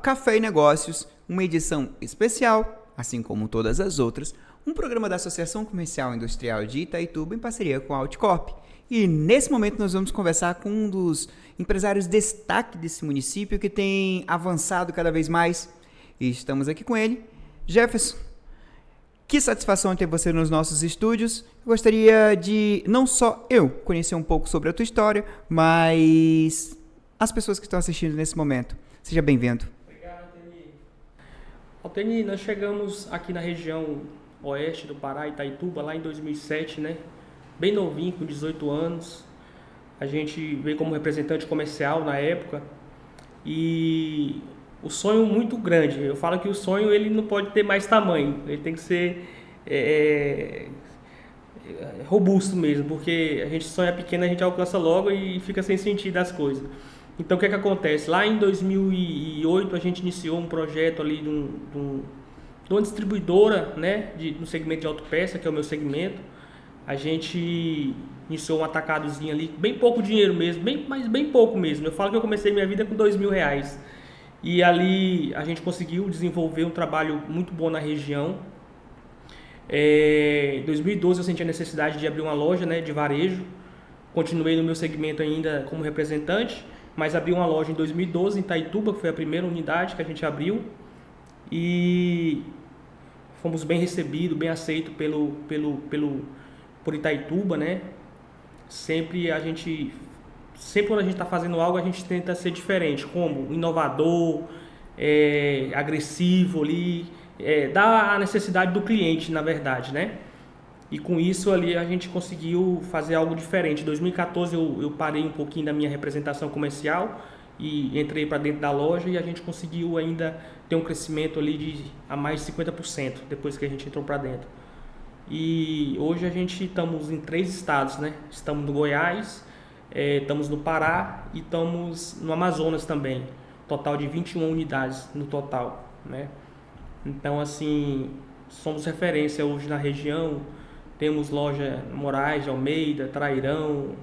Café e Negócios, uma edição especial, assim como todas as outras, um programa da Associação Comercial e Industrial de Itaituba em parceria com a Alticorp. E nesse momento nós vamos conversar com um dos empresários destaque desse município que tem avançado cada vez mais. E estamos aqui com ele, Jefferson. Que satisfação ter você nos nossos estúdios. Eu gostaria de, não só eu, conhecer um pouco sobre a tua história, mas as pessoas que estão assistindo nesse momento. Seja bem-vindo. Obrigado, Alteni. Nós chegamos aqui na região oeste do Pará, Itaituba, lá em 2007, né? Bem novinho, com 18 anos. A gente veio como representante comercial na época e o sonho muito grande. Eu falo que o sonho ele não pode ter mais tamanho, ele tem que ser robusto mesmo, porque a gente sonha pequeno, a gente alcança logo e fica sem sentido as coisas. Então o que acontece? Lá em 2008 a gente iniciou um projeto ali de uma distribuidora, né, no segmento de autopeça, que é o meu segmento. A gente iniciou um atacadozinho ali, bem pouco dinheiro mesmo, mas bem pouco mesmo. Eu falo que eu comecei minha vida com R$2.000. E ali a gente conseguiu desenvolver um trabalho muito bom na região. Em 2012 eu senti a necessidade de abrir uma loja, né, de varejo. Continuei no meu segmento ainda como representante, mas abri uma loja em 2012 em Itaituba, que foi a primeira unidade que a gente abriu. E fomos bem recebidos, bem aceitos por Itaituba, né? Sempre quando a gente está fazendo algo, a gente tenta ser diferente, como inovador, agressivo ali, dá a necessidade do cliente, na verdade, né? E com isso ali a gente conseguiu fazer algo diferente. Em 2014 eu parei um pouquinho da minha representação comercial e entrei para dentro da loja e a gente conseguiu ainda ter um crescimento ali a mais de 50% depois que a gente entrou para dentro. E hoje a gente estamos em 3 estados, né? Estamos no Goiás, estamos no Pará e estamos no Amazonas também. Total de 21 unidades no total, né? Então, assim, somos referência hoje na região. Temos loja Moraes de Almeida, Trairão,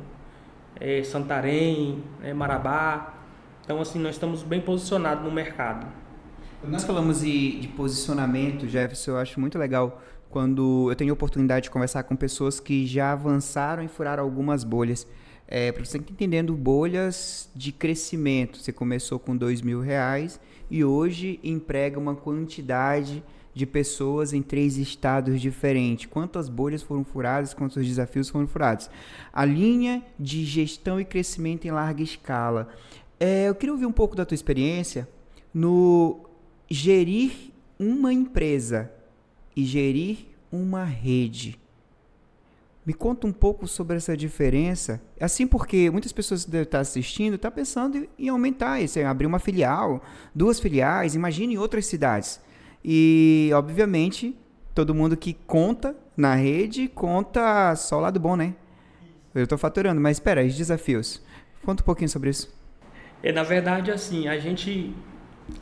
Santarém, Marabá. Então, assim, nós estamos bem posicionados no mercado. Quando nós falamos de posicionamento, Jefferson, eu acho muito legal quando eu tenho a oportunidade de conversar com pessoas que já avançaram e furaram algumas bolhas. Para você estar entendendo, bolhas de crescimento. Você começou com R$2.000 e hoje emprega uma quantidade de pessoas em 3 estados diferentes. Quantas bolhas foram furadas, quantos desafios foram furados. A linha de gestão e crescimento em larga escala. Eu queria ouvir um pouco da tua experiência no gerir uma empresa e gerir uma rede. Me conta um pouco sobre essa diferença, assim porque muitas pessoas que devem estar assistindo estão pensando em aumentar isso, abrir uma filial, 2 filiais, imagine em outras cidades. E, obviamente, todo mundo que conta na rede, conta só o lado bom, né? Eu estou faturando, mas espera, os desafios. Conta um pouquinho sobre isso. Na verdade, assim, a gente,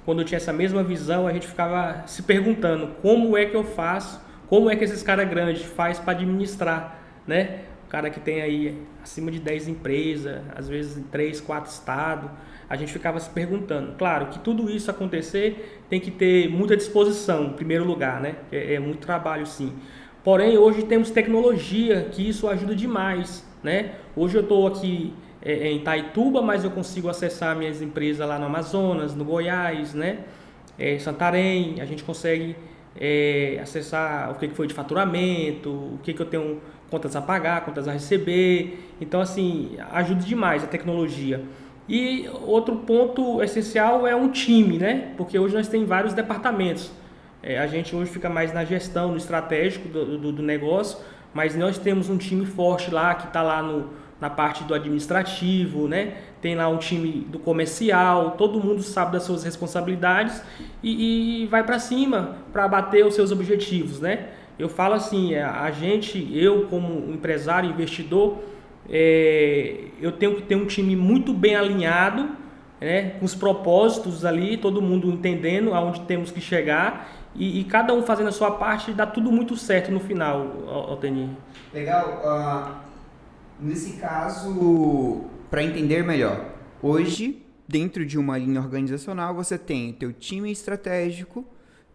quando eu tinha essa mesma visão, a gente ficava se perguntando como é que eu faço, como é que esses caras grandes fazem para administrar, né? O cara que tem aí acima de 10 empresas, às vezes em 3, 4 estados, a gente ficava se perguntando. Claro que tudo isso acontecer tem que ter muita disposição, em primeiro lugar, né? É muito trabalho, sim. Porém, hoje temos tecnologia que isso ajuda demais, né? Hoje eu estou aqui em Itaituba, mas eu consigo acessar minhas empresas lá no Amazonas, no Goiás, né? Santarém, a gente consegue acessar o que foi de faturamento, o que eu tenho contas a pagar, contas a receber. Então, assim, ajuda demais a tecnologia. E outro ponto essencial é um time, né? Porque hoje nós temos vários departamentos. A gente hoje fica mais na gestão, no estratégico do negócio, mas nós temos um time forte lá, que está lá na parte do administrativo, né? Tem lá um time do comercial, todo mundo sabe das suas responsabilidades e vai para cima para bater os seus objetivos, né? Eu falo assim, eu como empresário, investidor, eu tenho que ter um time muito bem alinhado, né? Com os propósitos ali, todo mundo entendendo aonde temos que chegar e cada um fazendo a sua parte, dá tudo muito certo no final, Alteni. Legal. Nesse caso, para entender melhor, hoje dentro de uma linha organizacional, você tem teu time estratégico,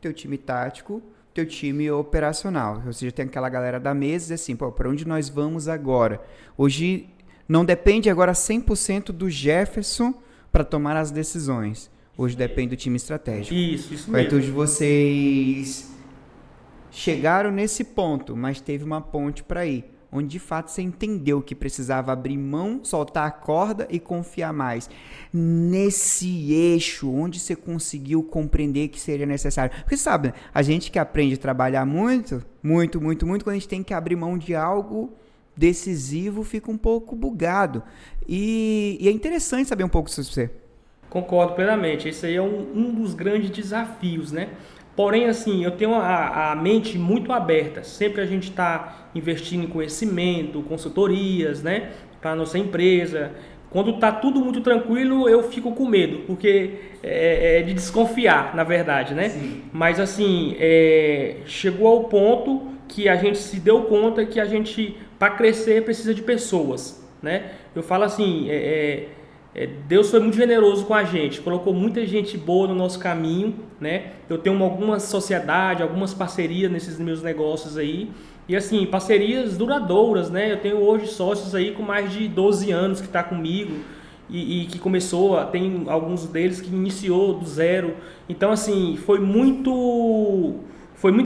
teu time tático, teu time operacional. Ou seja, tem aquela galera da mesa e assim, para onde nós vamos agora? Hoje não depende agora 100% do Jefferson para tomar as decisões. Hoje depende do time estratégico. Isso mesmo. Então, vocês chegaram nesse ponto, mas teve uma ponte para ir, onde de fato você entendeu que precisava abrir mão, soltar a corda e confiar mais. Nesse eixo, onde você conseguiu compreender que seria necessário. Porque sabe, a gente que aprende a trabalhar muito, quando a gente tem que abrir mão de algo decisivo, fica um pouco bugado. E é interessante saber um pouco sobre você. Concordo plenamente. Esse aí é um dos grandes desafios, né? Porém, assim, eu tenho a mente muito aberta. Sempre a gente está investindo em conhecimento, consultorias, né? Para a nossa empresa. Quando está tudo muito tranquilo, eu fico com medo, porque é de desconfiar, na verdade, né? Sim. Mas, assim, chegou ao ponto que a gente se deu conta que a gente, para crescer, precisa de pessoas, né? Eu falo assim, Deus foi muito generoso com a gente, colocou muita gente boa no nosso caminho, né? Eu tenho algumas sociedades, algumas parcerias nesses meus negócios aí, e assim, parcerias duradouras, né? Eu tenho hoje sócios aí com mais de 12 anos que está comigo e que começou, tem alguns deles que iniciou do zero. Então assim, foi muito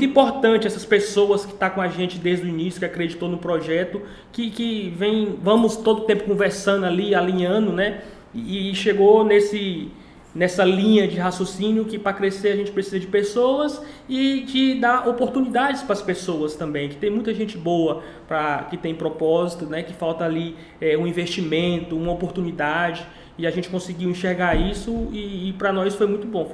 importante essas pessoas que estão com a gente desde o início, que acreditou no projeto, que vamos todo tempo conversando ali, alinhando, né? E chegou nessa linha de raciocínio que para crescer a gente precisa de pessoas e de dar oportunidades para as pessoas também, que tem muita gente boa, que tem propósito, né? Que falta ali um investimento, uma oportunidade, e a gente conseguiu enxergar isso e para nós foi muito bom,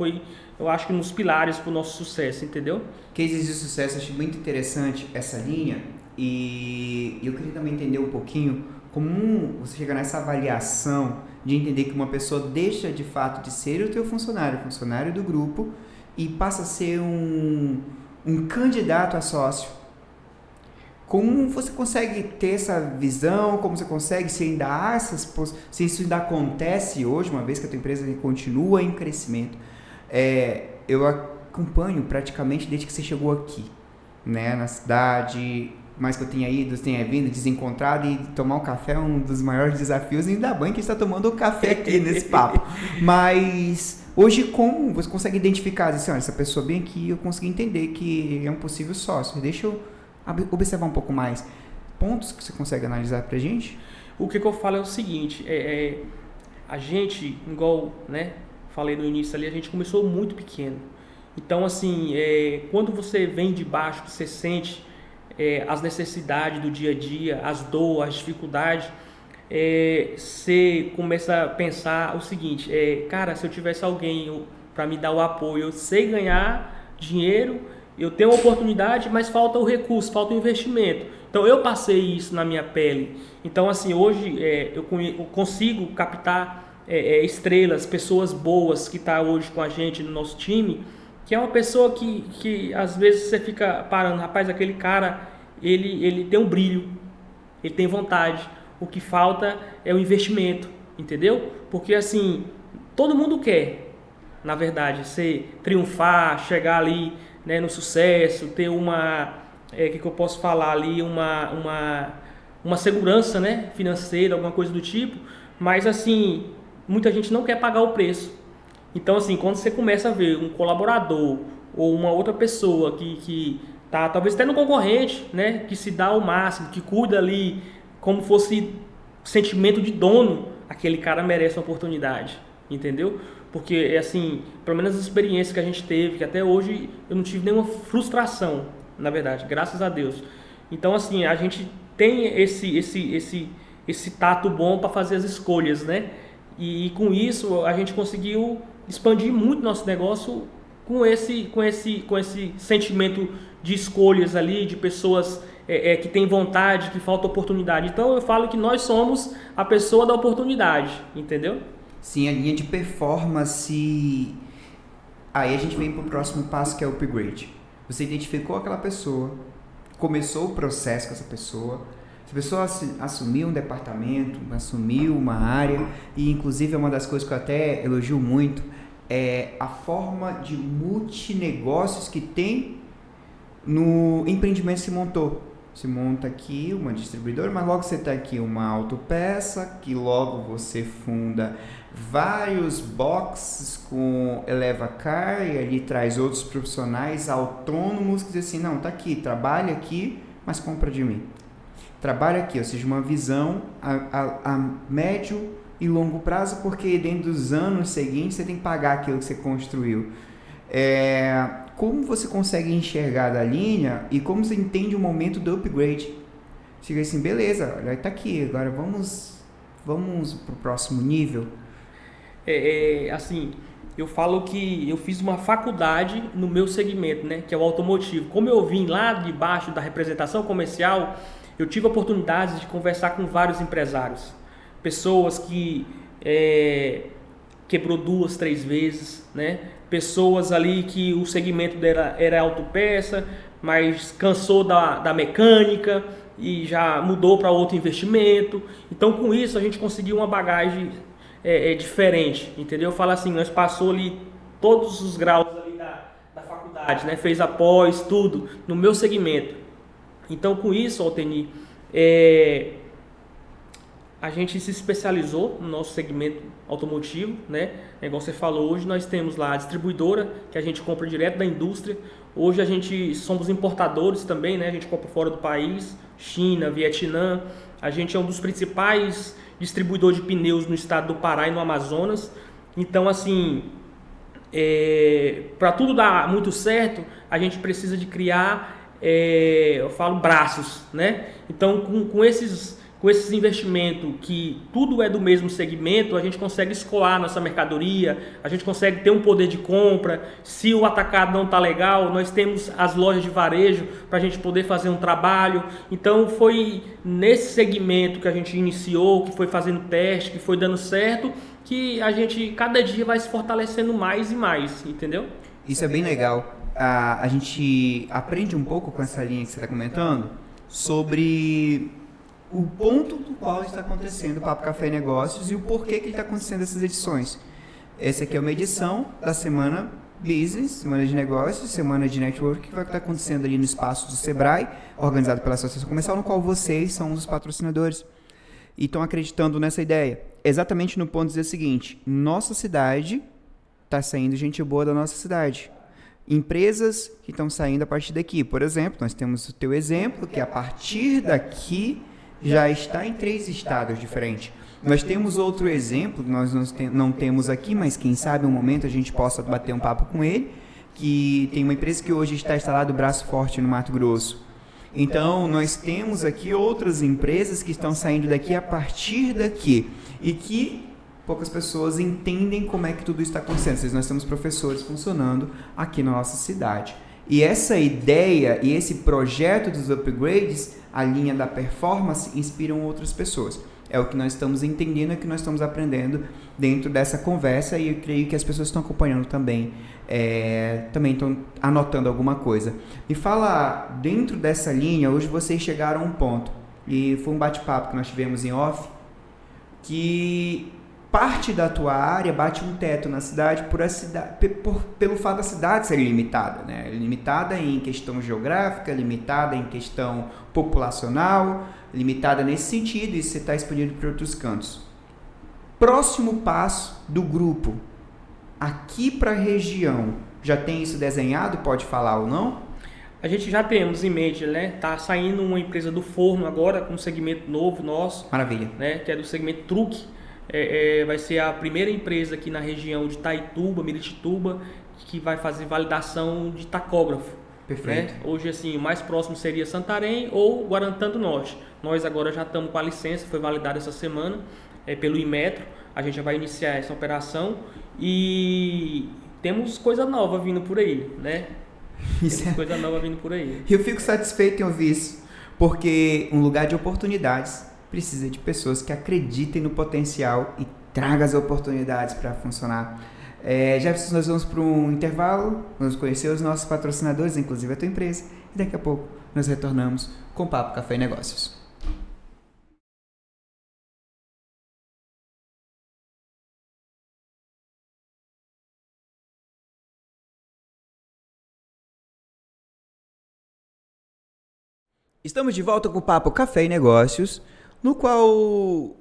eu acho que nos pilares para o nosso sucesso, entendeu? Cases de sucesso, achei muito interessante essa linha e eu queria também entender um pouquinho como você chega nessa avaliação de entender que uma pessoa deixa de fato de ser o teu funcionário do grupo e passa a ser um candidato a sócio. Como você consegue ter essa visão, como você consegue, se isso ainda acontece hoje, uma vez que a tua empresa continua em crescimento. Eu acompanho praticamente desde que você chegou aqui, né, na cidade, mais que eu tenha vindo, desencontrado, e tomar um café é um dos maiores desafios, e ainda bem que a gente está tomando um café aqui nesse papo. Mas hoje, como você consegue identificar, assim, olha, essa pessoa bem aqui, eu consegui entender que é um possível sócio, deixa eu observar um pouco mais. Pontos que você consegue analisar pra gente? O que eu falo é o seguinte, a gente, igual, né, falei no início ali, a gente começou muito pequeno. Então, assim, quando você vem de baixo, você sente as necessidades do dia a dia, as dores, as dificuldades, você começa a pensar o seguinte, cara, se eu tivesse alguém para me dar o apoio, eu sei ganhar dinheiro, eu tenho uma oportunidade, mas falta o recurso, falta o investimento. Então, eu passei isso na minha pele. Então, assim, hoje eu consigo captar estrelas, pessoas boas que estão hoje com a gente no nosso time, que é uma pessoa que às vezes você fica parando, rapaz, aquele cara, ele tem um brilho, ele tem vontade, o que falta é o investimento, entendeu? Porque assim, todo mundo quer, na verdade, triunfar, chegar ali, né, no sucesso, ter que eu posso falar ali, uma segurança, né, financeira, alguma coisa do tipo, mas assim, muita gente não quer pagar o preço. Então, assim, quando você começa a ver um colaborador ou uma outra pessoa que tá talvez até no concorrente, né, que se dá ao máximo, que cuida ali como fosse sentimento de dono, aquele cara merece uma oportunidade, entendeu? Porque, assim, pelo menos as experiências que a gente teve, que até hoje eu não tive nenhuma frustração, na verdade, graças a Deus. Então, assim, a gente tem esse tato bom para fazer as escolhas, né? E com isso a gente conseguiu expandir muito nosso negócio com esse sentimento de escolhas ali, de pessoas que têm vontade, que falta oportunidade. Então eu falo que nós somos a pessoa da oportunidade, entendeu? Sim, a linha de performance. Aí a gente vem para o próximo passo, que é o upgrade. Você identificou aquela pessoa, começou o processo com essa pessoa, Se a pessoa assumir um departamento, assumir uma área, e inclusive é uma das coisas que eu até elogio muito, é a forma de multinegócios que tem no empreendimento que se montou. Se monta aqui uma distribuidora, mas logo você está aqui uma autopeça, que logo você funda vários boxes com Elevacar e ali traz outros profissionais autônomos que dizem assim, não, tá aqui, trabalha aqui, mas compra de mim. Trabalha aqui, ou seja, uma visão a médio e longo prazo, porque dentro dos anos seguintes você tem que pagar aquilo que você construiu. Como você consegue enxergar da linha e como você entende o momento do upgrade? Chega assim, beleza, olha, tá aqui, agora vamos pro próximo nível. Assim, eu falo que eu fiz uma faculdade no meu segmento, né, que é o automotivo. Como eu vim lá de baixo da representação comercial, eu tive a oportunidade de conversar com vários empresários. Pessoas que quebrou 2, 3 vezes, né? Pessoas ali que o segmento dela era autopeça, mas cansou da mecânica e já mudou para outro investimento. Então, com isso, a gente conseguiu uma bagagem diferente, entendeu? Fala assim, nós passou ali todos os graus ali da faculdade, né? Fez após tudo no meu segmento. Então, com isso, Altenir, a gente se especializou no nosso segmento automotivo, né? Igual você falou, hoje nós temos lá a distribuidora, que a gente compra direto da indústria. Hoje a gente somos importadores também, né? A gente compra fora do país, China, Vietnã. A gente é um dos principais distribuidores de pneus no estado do Pará e no Amazonas. Então, assim, para tudo dar muito certo, a gente precisa de criar, eu falo, braços, né? Então, com esses investimentos, que tudo é do mesmo segmento, a gente consegue escoar nossa mercadoria, a gente consegue ter um poder de compra. Se o atacado não está legal, nós temos as lojas de varejo para a gente poder fazer um trabalho. Então foi nesse segmento que a gente iniciou, que foi fazendo teste, que foi dando certo, que a gente cada dia vai se fortalecendo mais e mais, entendeu? Isso é bem legal. A gente aprende um pouco com essa linha que você está comentando sobre o ponto do qual está acontecendo o Papo Café Negócios e o porquê que está acontecendo essas edições. Essa aqui é uma edição da Semana Business, Semana de Negócios, Semana de Network, que vai estar acontecendo ali no espaço do Sebrae, organizado pela Associação Comercial, no qual vocês são um dos patrocinadores e estão acreditando nessa ideia. Exatamente no ponto de dizer o seguinte, nossa cidade está saindo gente boa da nossa cidade. Empresas que estão saindo a partir daqui. Por exemplo, nós temos o teu exemplo, que a partir daqui já está em 3 estados diferentes. Nós temos outro exemplo, que nós não temos aqui, mas quem sabe um momento a gente possa bater um papo com ele, que tem uma empresa que hoje está instalada no Braço Forte, no Mato Grosso. Então, nós temos aqui outras empresas que estão saindo daqui a partir daqui, e que poucas pessoas entendem como é que tudo isso está acontecendo. Nós temos professores funcionando aqui na nossa cidade. E essa ideia e esse projeto dos upgrades, a linha da performance, inspiram outras pessoas. É o que nós estamos entendendo, é o que nós estamos aprendendo dentro dessa conversa, e eu creio que as pessoas estão acompanhando também, também estão anotando alguma coisa. Me fala, dentro dessa linha, hoje vocês chegaram a um ponto, e foi um bate-papo que nós tivemos em off, que parte da tua área bate um teto na cidade pelo fato da cidade ser limitada, né? Limitada em questão geográfica, limitada em questão populacional, limitada nesse sentido, e você está expandindo para outros cantos. Próximo passo do grupo, aqui para a região, já tem isso desenhado? Pode falar ou não? A gente já temos em mente, né? Tá saindo uma empresa do forno agora, com um segmento novo nosso. Maravilha. Né? Que é do segmento truque. Vai ser a primeira empresa aqui na região de Itaituba, Miritituba, que vai fazer validação de tacógrafo. Perfeito. Né? Hoje, assim, o mais próximo seria Santarém ou Guarantã do Norte. Nós agora já estamos com a licença, foi validada essa semana pelo Inmetro. A gente já vai iniciar essa operação e temos coisa nova vindo por aí, né? Coisa nova vindo por aí. Eu fico satisfeito em ouvir isso, porque um lugar de oportunidades precisa de pessoas que acreditem no potencial e tragam as oportunidades para funcionar. Jefferson, nós vamos para um intervalo, vamos conhecer os nossos patrocinadores, inclusive a tua empresa, e daqui a pouco nós retornamos com o Papo Café e Negócios. Estamos de volta com o Papo Café e Negócios, no qual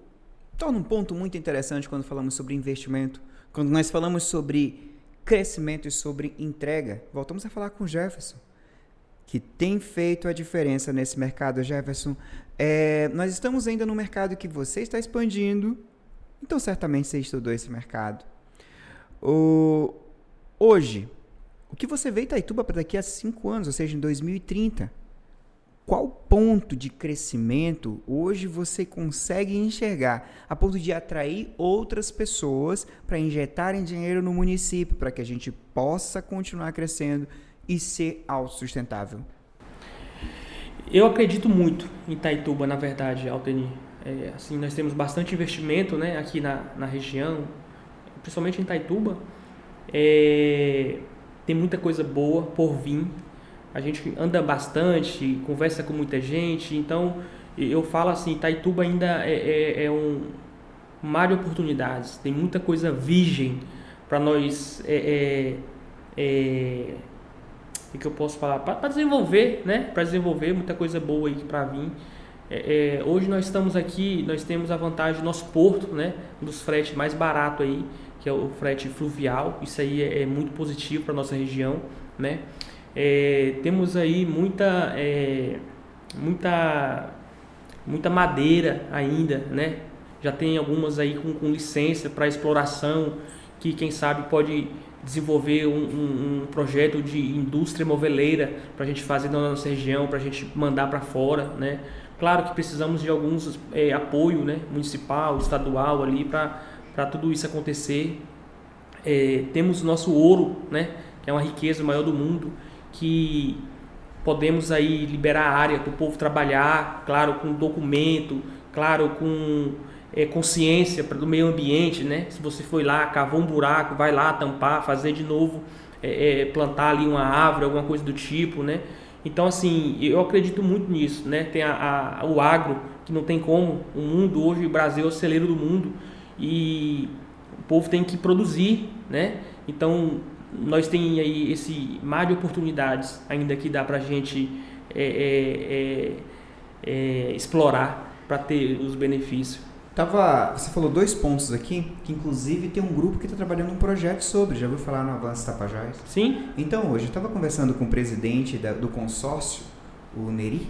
torna um ponto muito interessante quando falamos sobre investimento, quando nós falamos sobre crescimento e sobre entrega. Voltamos a falar com o Jefferson, que tem feito a diferença nesse mercado. Jefferson, nós estamos ainda no mercado que você está expandindo, então certamente você estudou esse mercado. Hoje, o que você vê em Itaituba para daqui a 5 anos, ou seja, em 2030? Qual ponto de crescimento hoje você consegue enxergar a ponto de atrair outras pessoas para injetarem dinheiro no município, para que a gente possa continuar crescendo e ser autossustentável? Eu acredito muito em Itaituba, na verdade, Altenir. Assim, nós temos bastante investimento, né, aqui na região, principalmente em Itaituba. Tem muita coisa boa por vir. A gente anda bastante, conversa com muita gente, então eu falo assim, Itaituba ainda é um mar de oportunidades, tem muita coisa virgem para nós, o que eu posso falar, para desenvolver, né? Para desenvolver muita coisa boa aí para vir. Hoje nós estamos aqui, nós temos a vantagem do nosso porto, né? Um dos fretes mais baratos aí, que é o frete fluvial, isso aí é muito positivo para nossa região, né? Temos aí muita madeira ainda, né? Já tem algumas aí com licença para exploração, que quem sabe pode desenvolver um projeto de indústria moveleira para a gente fazer na nossa região, para a gente mandar para fora, né? Claro que precisamos de alguns apoio, né? Municipal, estadual ali para tudo isso acontecer. Temos o nosso ouro, né? Que é uma riqueza maior do mundo, que podemos aí liberar a área para o povo trabalhar, claro, com documento, claro, com consciência do meio ambiente, né? Se você foi lá, cavou um buraco, vai lá tampar, fazer de novo, plantar ali uma árvore, alguma coisa do tipo, né? Então, assim, eu acredito muito nisso, né? Tem o agro, que não tem como, o mundo hoje, o Brasil é o celeiro do mundo e o povo tem que produzir, né? Então, nós temos aí esse mar de oportunidades ainda que dá para a gente explorar para ter os benefícios. Você falou 2 pontos aqui, que inclusive tem um grupo que está trabalhando um projeto sobre, já ouviu falar no Avanço Tapajós? Sim. Então hoje eu estava conversando com o presidente do consórcio, o Neri,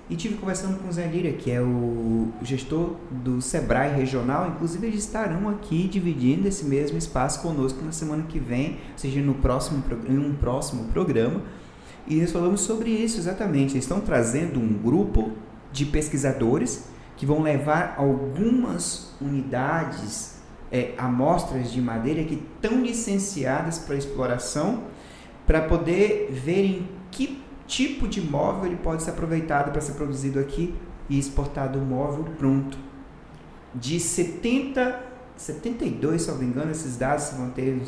e estive conversando com o Zé Lira, que é o gestor do Sebrae Regional. Inclusive eles estarão aqui dividindo esse mesmo espaço conosco na semana que vem, ou seja, em um próximo programa. E nós falamos sobre isso exatamente. Eles estão trazendo um grupo de pesquisadores que vão levar algumas unidades, amostras de madeira que estão licenciadas para exploração, para poder verem que tipo de móvel ele pode ser aproveitado para ser produzido aqui e exportado móvel pronto. De 72, se não me engano, esses dados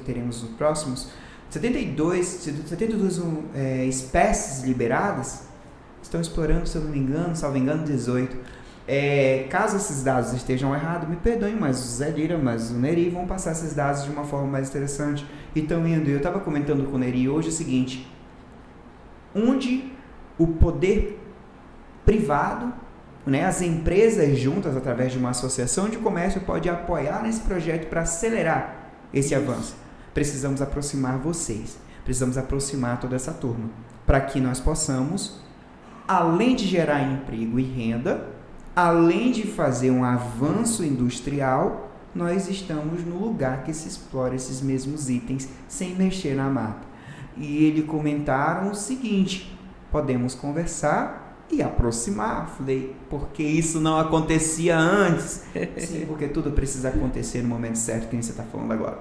teremos nos próximos, 72 espécies liberadas estão explorando, se eu não me engano, salvo engano, 18. Caso esses dados estejam errados, me perdoem, mas o Zé Lira, mas o Neri vão passar esses dados de uma forma mais interessante. E estão indo. Eu estava comentando com o Neri hoje o seguinte: onde o poder privado, né, as empresas juntas através de uma associação de comércio pode apoiar nesse projeto para acelerar esse avanço. Precisamos aproximar vocês, precisamos aproximar toda essa turma, para que nós possamos, além de gerar emprego e renda, além de fazer um avanço industrial, nós estamos no lugar que se explora esses mesmos itens sem mexer na mata. E eles comentaram o seguinte: podemos conversar e aproximar. Falei, porque isso não acontecia antes? Sim, porque tudo precisa acontecer no momento certo, que você está falando agora.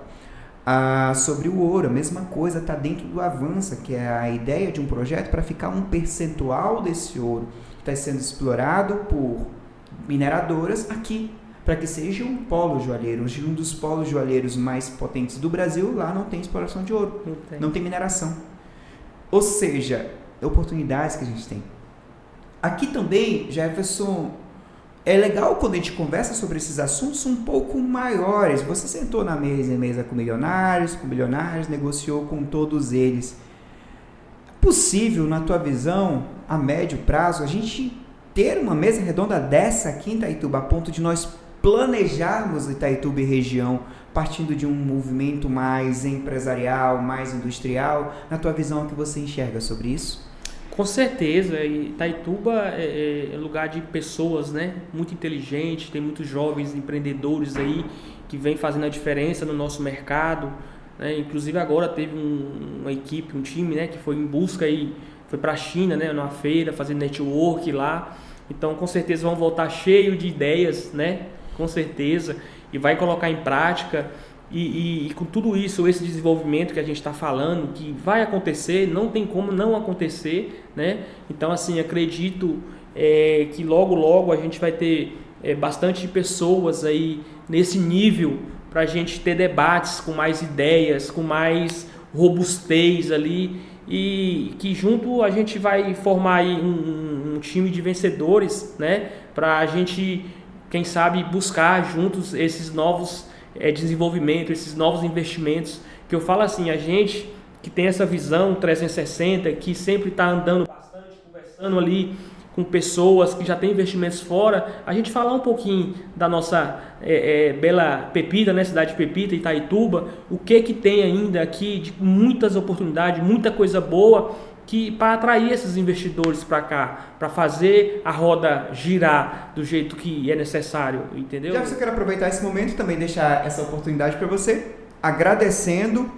Sobre o ouro, a mesma coisa, está dentro do Avança, que é a ideia de um projeto para ficar um percentual desse ouro que está sendo explorado por mineradoras aqui, para que seja um polo joalheiro, um dos polos joalheiros mais potentes do Brasil. Lá não tem exploração de ouro, não tem mineração. Ou seja, oportunidades que a gente tem. Aqui também, Jefferson, é legal quando a gente conversa sobre esses assuntos um pouco maiores. Você sentou na mesa com milionários, bilionários, negociou com todos eles. possível, na tua visão, a médio prazo, a gente ter uma mesa redonda dessa aqui em Itaituba, a ponto de nós planejarmos Itaituba e região, partindo de um movimento mais empresarial, mais industrial? Na tua visão, o que você enxerga sobre isso? Com certeza, Itaituba é lugar de pessoas, né, muito inteligentes, tem muitos jovens empreendedores aí que vem fazendo a diferença no nosso mercado, né? Inclusive agora teve uma equipe, um time, né, que foi em busca aí, foi para a China, né, numa feira, fazendo network lá. Então, com certeza vão voltar cheio de ideias, né, com certeza, e vai colocar em prática. E com tudo isso, esse desenvolvimento que a gente está falando, que vai acontecer, não tem como não acontecer, né? Então, assim, acredito que logo, logo a gente vai ter bastante pessoas aí nesse nível para a gente ter debates com mais ideias, com mais robustez ali, e que junto a gente vai formar aí um time de vencedores, né? Para a gente, quem sabe, buscar juntos esses novos desenvolvimento, esses novos investimentos, que eu falo assim, a gente que tem essa visão 360, que sempre está andando bastante, conversando ali com pessoas que já têm investimentos fora, a gente falar um pouquinho da nossa bela Pepita, né, cidade de Pepita, Itaituba, o que tem ainda aqui de muitas oportunidades, muita coisa boa, para atrair esses investidores para cá, para fazer a roda girar do jeito que é necessário, entendeu? Já você quer aproveitar esse momento e também deixar essa oportunidade para você, agradecendo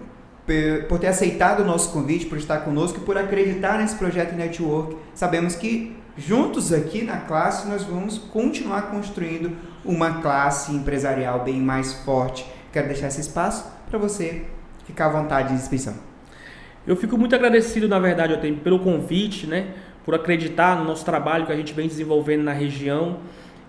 por ter aceitado o nosso convite, por estar conosco e por acreditar nesse projeto Network. Sabemos que juntos aqui na classe nós vamos continuar construindo uma classe empresarial bem mais forte. Quero deixar esse espaço para você ficar à vontade de inscrição. Eu fico muito agradecido, na verdade, pelo convite, né, por acreditar no nosso trabalho que a gente vem desenvolvendo na região,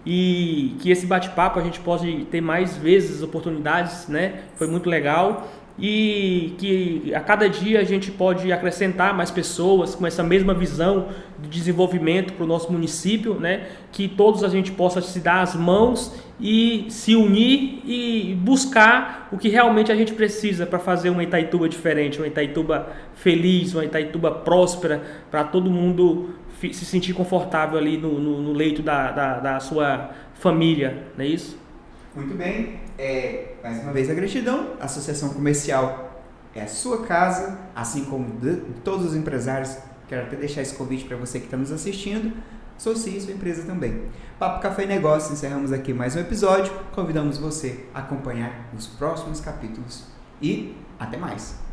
e que esse bate-papo a gente pode ter mais vezes oportunidades, né? Foi muito legal, e que a cada dia a gente pode acrescentar mais pessoas com essa mesma visão de desenvolvimento para o nosso município, né? Que todos a gente possa se dar as mãos e se unir e buscar o que realmente a gente precisa para fazer uma Itaituba diferente, uma Itaituba feliz, uma Itaituba próspera, para todo mundo se sentir confortável ali no leito da sua família, não é isso? Muito bem, mais uma vez a gratidão. A Associação Comercial é a sua casa, assim como de todos os empresários. Quero até deixar esse convite para você que está nos assistindo. Associe sua empresa também. Papo Café e Negócios, encerramos aqui mais um episódio. Convidamos você a acompanhar os próximos capítulos e até mais.